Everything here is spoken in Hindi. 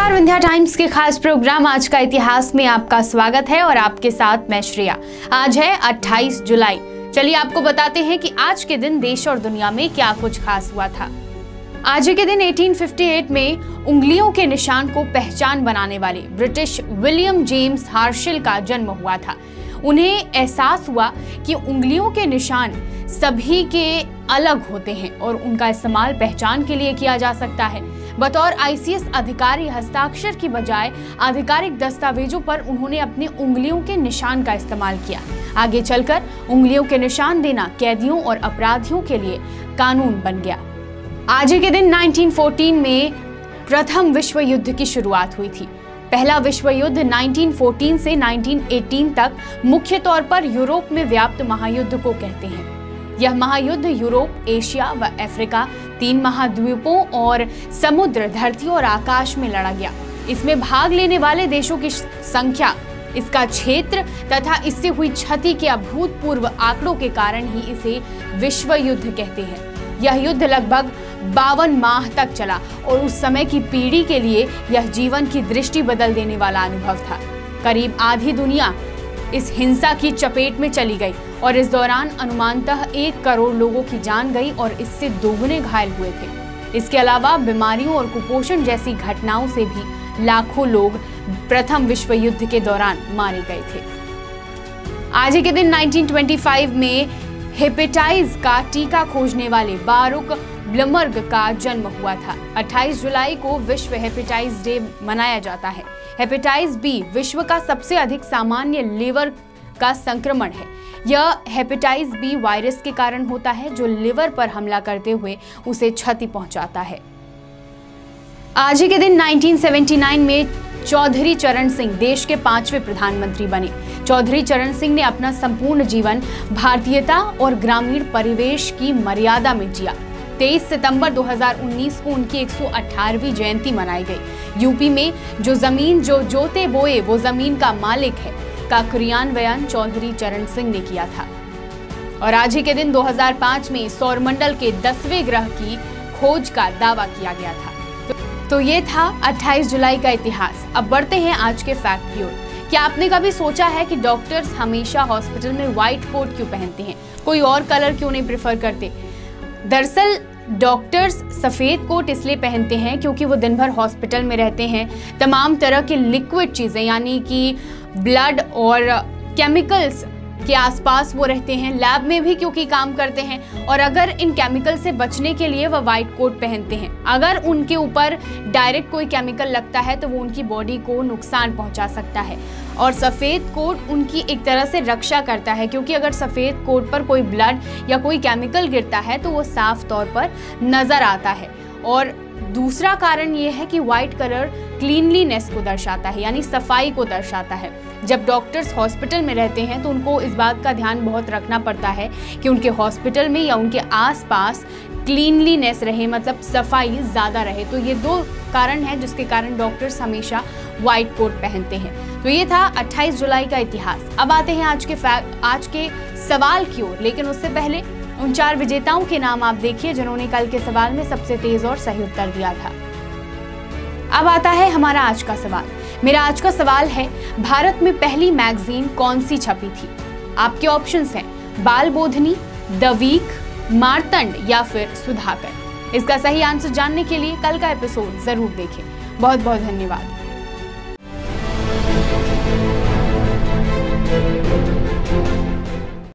नमस्कार, विंध्या टाइम्स के खास प्रोग्राम आज का इतिहास में आपका स्वागत है और आपके साथ मैं श्रेया। आज है 28 जुलाई। चलिए आपको बताते हैं कि आज के दिन देश और दुनिया में क्या कुछ खास हुआ था। आज के दिन 1858 में उंगलियों के निशान को पहचान बनाने वाले ब्रिटिश विलियम जेम्स हार्शल का जन्म हुआ था। उन्हें एहसास हुआ कि उंगलियों के निशान सभी के अलग होते हैं और उनका इस्तेमाल पहचान के लिए किया जा सकता है। बतौर आईसीएस अधिकारी हस्ताक्षर की बजाय आधिकारिक दस्तावेजों पर उन्होंने अपनी उंगलियों के निशान का इस्तेमाल किया। आगे चलकर उंगलियों के निशान देना कैदियों और अपराधियों के लिए कानून बन गया। आज के दिन 1914 में प्रथम विश्व युद्ध की शुरुआत हुई थी। पहला विश्व युद्ध 1914 से 1918 तक मुख्य तौर पर यूरोप में व्याप्त महायुद्ध को कहते हैं। यह महायुद्ध यूरोप, एशिया व अफ्रीका, 3 महाद्वीपों और समुद्र, धरती और आकाश में लड़ा गया। इसमें भाग लेने वाले देशों की संख्या, इसका क्षेत्र तथा इससे हुई क्षति के अभूतपूर्व आंकड़ों के कारण ही इसे विश्व युद्ध कहते हैं। यह युद्ध लगभग 52 माह तक चला और उस समय की पीढ़ी के लिए यह जीवन की दृष्टि बदल देने वाला अनुभव था। करीब आधी दुनिया इस हिंसा की चपेट में चली गई और इस दौरान अनुमानतः 1 करोड़ लोगों की जान गई और इससे दोगुने घायल हुए थे। इसके अलावा बीमारियों और कुपोषण जैसी घटनाओं से भी लाखों लोग प्रथम विश्व युद्ध के दौरान मारे गए थे। आज के दिन 1925 में हेपेटाइटिस का टीका खोजने वाले बारुक ब्लमबर्ग का जन्म हुआ था। 28 जुलाई को विश्व हेपेटाइटिस डे मनाया जाता है। हेपेटाइटिस बी विश्व का सबसे अधिक सामान्य लिवर का संक्रमण है। यह हेपेटाइटिस बी वायरस के कारण होता है जो लिवर पर हमला करते हुए उसे क्षति पहुंचाता है। आज के दिन 1979 में चौधरी चरण सिंह देश के 5वें प्रधानमंत्री बने। चौधरी चरण सिंह ने अपना संपूर्ण जीवन भारतीयता और ग्रामीण परिवेश की मर्यादा में जिया। 23 सितंबर 2019 को उनकी 118वीं जयंती मनाई गई। यूपी में जो जमीन जो जोते बोए वो जमीन का मालिक है का क्रियान्वयन चौधरी चरण सिंह ने किया था। और आज ही के दिन 2005 में सौरमंडल के 10वें ग्रह की खोज का दावा किया गया था। तो ये था 28 जुलाई का इतिहास। अब बढ़ते हैं आज के फैक्ट की ओर। क्या आपने कभी सोचा है कि डॉक्टर्स हमेशा हॉस्पिटल में व्हाइट कोट क्यों पहनते हैं? कोई और कलर क्यों नहीं प्रेफर करते? दरअसल डॉक्टर्स सफेद कोट इसलिए पहनते हैं क्योंकि वो दिन भर हॉस्पिटल में रहते हैं। तमाम तरह की लिक्विड चीजें यानी कि ब्लड और केमिकल्स के आसपास वो रहते हैं। लैब में भी क्योंकि काम करते हैं और अगर इन केमिकल से बचने के लिए वह व्हाइट कोट पहनते हैं। अगर उनके ऊपर डायरेक्ट कोई केमिकल लगता है तो वो उनकी बॉडी को नुकसान पहुंचा सकता है। और सफ़ेद कोट उनकी एक तरह से रक्षा करता है क्योंकि अगर सफ़ेद कोट पर कोई ब्लड या कोई केमिकल गिरता है तो वो साफ तौर पर नज़र आता है। और दूसरा कारण ये है कि व्हाइट कलर क्लीनलीनेस को दर्शाता है यानी सफाई को दर्शाता है। जब डॉक्टर्स हॉस्पिटल में रहते हैं तो उनको इस बात का ध्यान बहुत रखना पड़ता है कि उनके हॉस्पिटल में या उनके आसपास क्लीनलीनेस रहे, मतलब सफाई ज़्यादा रहे। तो ये 2 कारण हैं जिसके कारण डॉक्टर्स हमेशा व्हाइट कोट पहनते हैं। तो ये था 28 जुलाई का इतिहास। अब आते हैं आज के सवाल की ओर, लेकिन उससे पहले उन 4 विजेताओं के नाम आप देखिए जिन्होंने कल के सवाल में सबसे तेज और सही उत्तर दिया था। अब आता है हमारा आज का सवाल। मेरा आज का सवाल है, भारत में पहली मैगजीन कौन सी छपी थी? आपके ऑप्शंस हैं बाल बोधनी, द वीक, मार्तंड या फिर सुधाकर। इसका सही आंसर जानने के लिए कल का एपिसोड जरूर देखें। बहुत बहुत धन्यवाद।